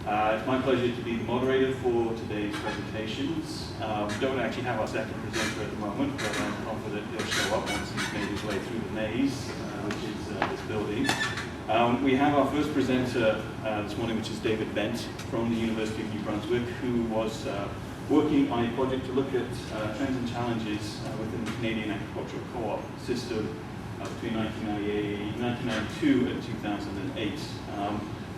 It's my pleasure to be the moderator for today's presentations. We don't actually have our second presenter at the moment, but I'm confident he'll show up once he's made his way through the maze, which is this building. We have our first presenter this morning, which is David Bent from the University of New Brunswick, who was working on a project to look at trends and challenges within the Canadian agricultural co-op system between 1992 and 2008.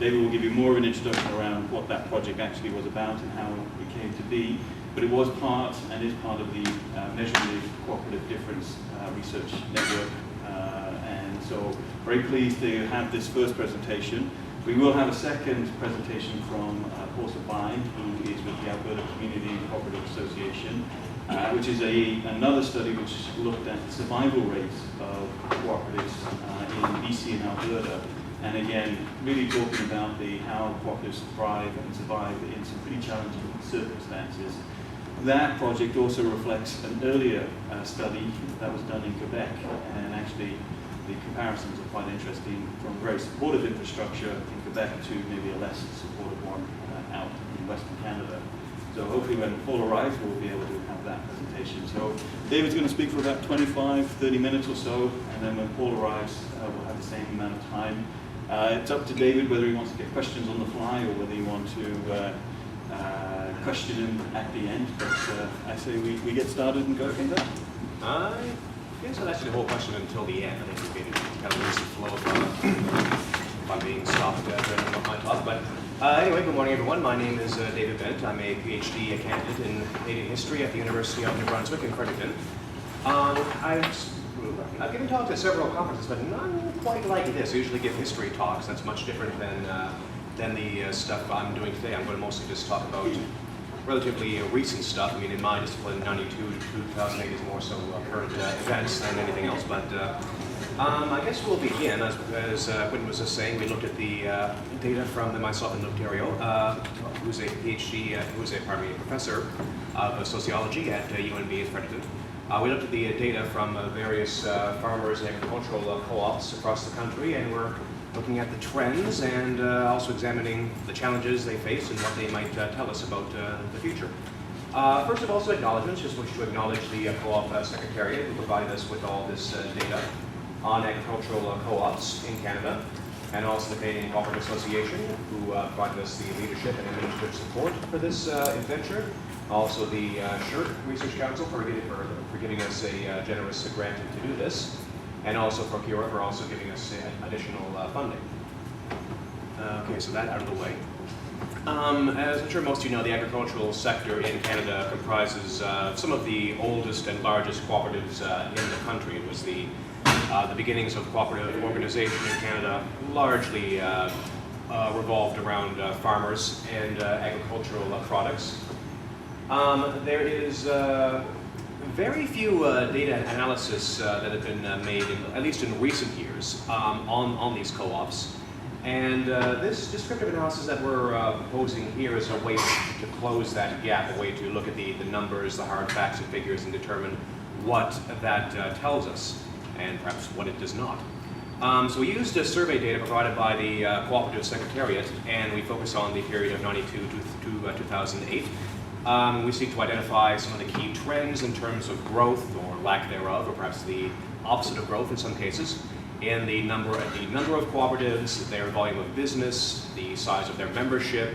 David will give you more of an introduction around what that project actually was about and how it came to be, but it was part and is part of the Measuring the Cooperative Difference Research Network, and so very pleased to have this first presentation. We will have a second presentation from Paul Sabine, who is with the Alberta Community and Cooperative Association, which is another study which looked at the survival rates of cooperatives in BC and Alberta. And again, really talking about how cooperatives thrive and survive in some pretty challenging circumstances. That project also reflects an earlier study that was done in Quebec, and actually the comparisons are quite interesting, from very supportive infrastructure in Quebec to maybe a less supportive one out in Western Canada. So hopefully when Paul arrives, we'll be able to have that presentation. So David's going to speak for about 25, 30 minutes or so, and then when Paul arrives, we'll have the same amount of time. It's up to David whether he wants to get questions on the fly or whether he wants to question him at the end. But I say we get started and go from there. I guess I'd ask you the whole question until the end. I think we'll kind of lose the flow if I'm being stopped during my talk. But anyway, good morning, everyone. My name is David Bent. I'm a PhD candidate in Canadian history at the University of New Brunswick in Fredericton. I've given talks at several conferences, but none quite like this. I usually give history talks. That's much different than the stuff I'm doing today. I'm going to mostly just talk about relatively recent stuff. I mean, in my discipline, 92 to 2008 is more so current events than anything else. But I guess we'll begin. As Quentin was just saying, we looked at the data from myself and Ontario, who's a PhD, who's a professor of sociology at UNB in Fredericton. We looked at the data from various farmers and agricultural co-ops across the country, and we're looking at the trends and also examining the challenges they face and what they might tell us about the future. First of all, some acknowledgements. Just wish to acknowledge the co-op secretariat who provided us with all this data on agricultural co-ops in Canada, and also the Canadian Cooperative Association, who provided us the leadership and administrative support for this adventure. Also the SHIRT Research Council for giving us a generous grant to do this, and also Procura for also giving us additional funding. Okay, so that out of the way. As I'm sure most of you know, the agricultural sector in Canada comprises some of the oldest and largest cooperatives in the country. It was the beginnings of cooperative organization in Canada largely revolved around farmers and agricultural products. There is very few data analysis that have been made, at least in recent years, on these co-ops. And this descriptive analysis that we're proposing here is a way to close that gap, a way to look at the numbers, the hard facts and figures, and determine what that tells us, and perhaps what it does not. So we used survey data provided by the Cooperative Secretariat, and we focus on the period of 92 to 2008. We seek to identify some of the key trends in terms of growth or lack thereof, or perhaps the opposite of growth in some cases, in the number of cooperatives, their volume of business, the size of their membership,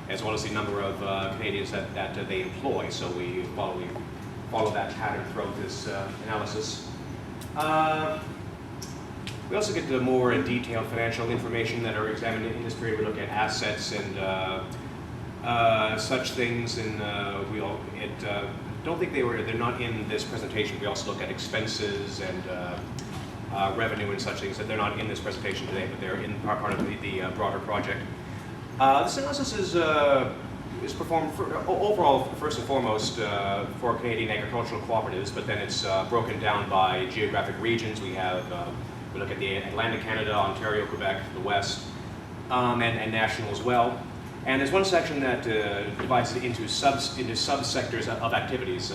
as well as the number of Canadians that they employ. So we follow that pattern throughout this analysis. We also get the more detailed financial information that are examined in this period. We look at assets and such things, and don't think they're not in this presentation. We also look at expenses and revenue and such things that they're not in this presentation today, but they're in part of the broader project. This analysis is performed overall, first and foremost, for Canadian agricultural cooperatives, but then it's broken down by geographic regions. We look at the Atlantic Canada, Ontario, Quebec, the West, and national as well. And there's one section that divides it into subsectors of activities,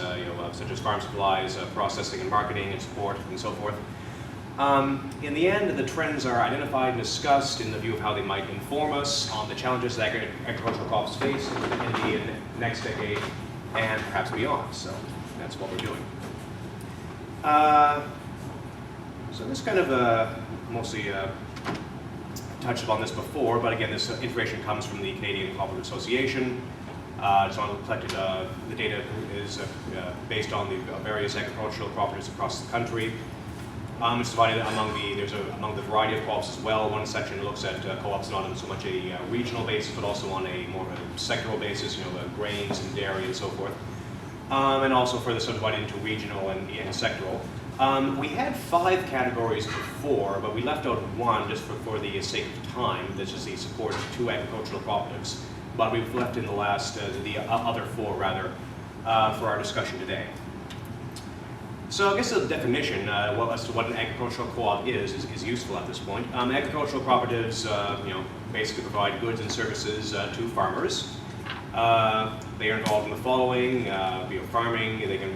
such as farm supplies, processing and marketing and support, and so forth. In the end, the trends are identified and discussed in the view of how they might inform us on the challenges that agricultural crops face in the next decade and perhaps beyond. So that's what we're doing. So this kind of mostly touched upon this before, but again, this information comes from the Canadian Cooperative Association. It's on collected. The data is based on the various agricultural cooperatives across the country. It's divided among the variety of co-ops as well. One section looks at co-ops not on so much a regional basis, but also on a more of a sectoral basis, grains and dairy and so forth. And also further subdivided into regional and sectoral. We had 5 categories before, but we left out one just for the sake of time. This is the support of 2 agricultural cooperatives. But we've left in the last, the other 4 rather, for our discussion today. So I guess the definition as to what an agricultural co-op is useful at this point. Agricultural cooperatives, basically provide goods and services to farmers. They are involved in the following: farming. They can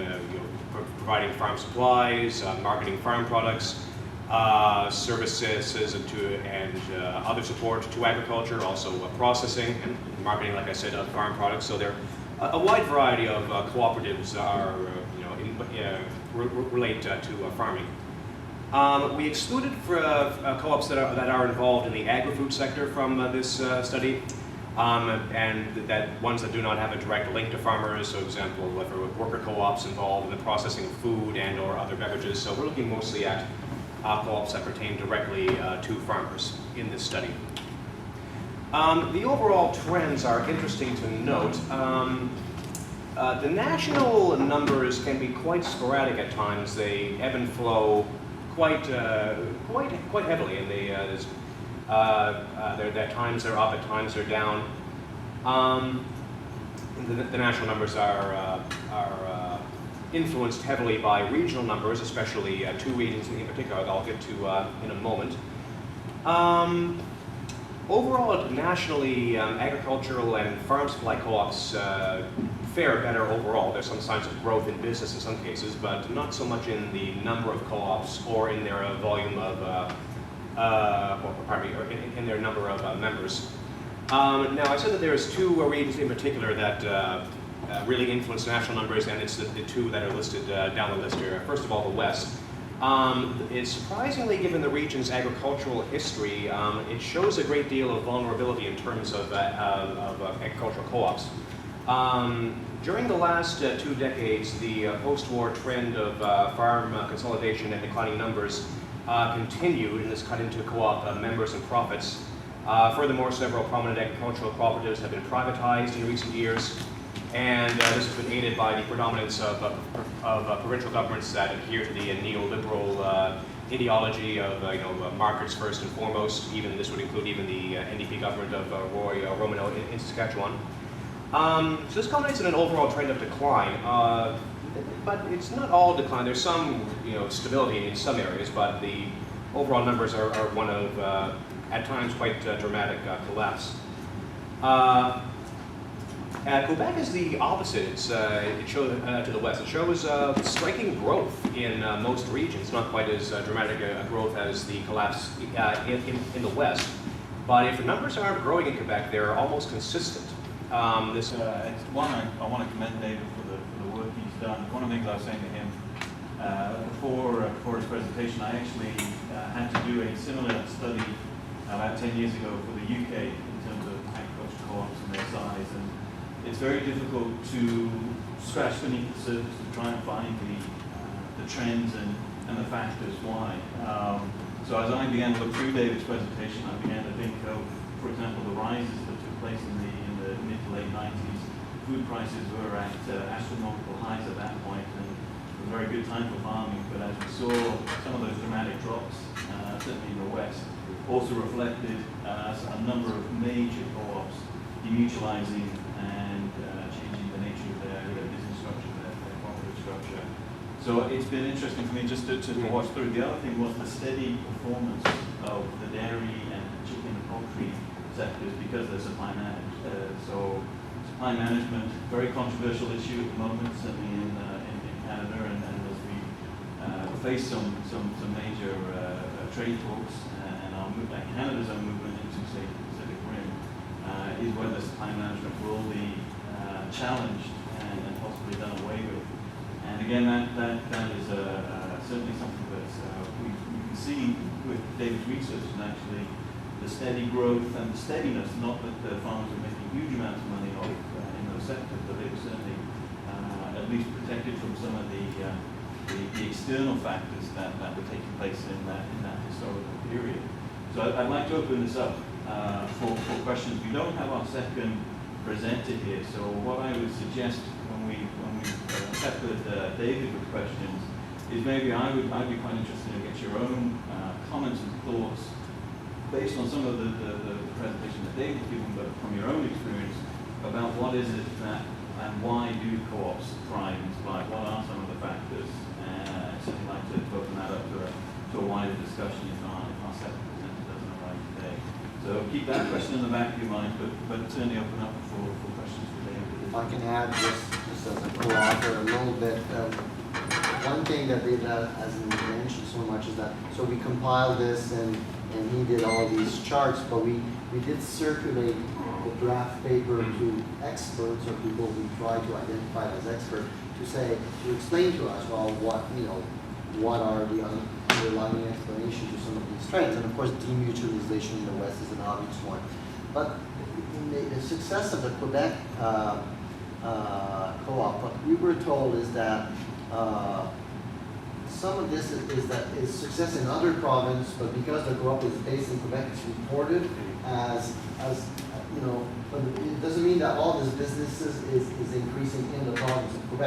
providing farm supplies, marketing farm products, services and other support to agriculture, also processing and marketing, like I said, of farm products. So there are a wide variety of cooperatives are relate to farming. We excluded co-ops that are involved in the agri-food sector from this study, and that ones that do not have a direct link to farmers. So, for example, worker co-ops involved in the processing of food and/or other beverages. So we're looking mostly at co-ops that pertain directly to farmers in this study. The overall trends are interesting to note. The national numbers can be quite sporadic at times. They ebb and flow quite heavily, and at times they're up, at times they're down. The national numbers are influenced heavily by regional numbers, especially 2 regions in particular that I'll get to in a moment. Overall, nationally, agricultural and farm supply co-ops fare better overall. There's some signs of growth in business in some cases, but not so much in the number of co-ops or in their volume of, or in their number of members. Now, I said that there's 2 regions in particular that really influence national numbers, and it's the 2 that are listed down the list here. First of all, the West. It's surprisingly, given the region's agricultural history, it shows a great deal of vulnerability in terms of agricultural co-ops. During the last 2 decades, the post-war trend of farm consolidation and declining numbers continued, and this cut into co-op members and profits. Furthermore, several prominent agricultural cooperatives have been privatized in recent years, and this has been aided by the predominance of provincial governments that adhere to the neoliberal ideology of markets first and foremost. Even this would include even the NDP government of Roy Romano in Saskatchewan. So this culminates in an overall trend of decline, but it's not all decline. There's some stability in some areas, but the overall numbers are one of at times quite dramatic collapse. Quebec is the opposite. It shows to the west. It shows striking growth in most regions. Not quite as dramatic a growth as the collapse in the west, but if the numbers aren't growing in Quebec, they're almost consistent. It's one I want to commend David for the work he's done. One of the things I was saying to him before his presentation, I actually had to do a similar study about 10 years ago for the UK in terms of agriculture co-ops and their size, and it's very difficult to scratch beneath the surface to try and find the trends and the factors why. So as I began to look through David's presentation, I began to think of, for example, the rises that took place in the mid to late 90s. Food prices were at astronomical highs at that point, and it was a very good time for farming. But as we saw, some of those dramatic drops, certainly in the West, also reflected a number of major co-ops demutualizing and changing the nature of their business structure, their cooperative structure. So it's been interesting for me just to watch through. The other thing was the steady performance of the dairy and chicken and poultry sectors because they're supply managed. So supply management, very controversial issue at the moment, certainly in Canada, and as we faced some major trade talks, and Canada's own movement into, say, the Pacific Rim, is whether supply management will be challenged and possibly done away with. And again, that is certainly something that we can see with David's research, and actually the steady growth and the steadiness, not that the farmers are making huge amounts of money off in those sectors, but they were certainly at least protected from some of the external factors that were taking place in that historical period. So I'd like to open this up for questions. We don't have our second presenter here, so what I would suggest when we peppered David with questions is maybe I'd be quite interested to get your own comments and thoughts based on some of the presentation that David's given, but from your own experience about what is it that and why do co-ops thrive and survive? What are some of the factors? I'd certainly like to open that up to a wider discussion if our second presenter doesn't arrive today. So keep that question in the back of your mind, but certainly open up for questions for David. If I can add just as a co-author a little bit, one thing that David hasn't mentioned so much is that, so we compiled this and he did all these charts, but we did circulate the draft paper to experts or people we try to identify as experts to explain to us, well, what are the underlying explanations to some of these trends. And of course, demutualization in the West is an obvious one. But the success of the Quebec co-op, what we were told is that some of this is success in other provinces, but because the co-op is based in Quebec, it's reported as but it doesn't mean that all this businesses is increasing in the province of Quebec.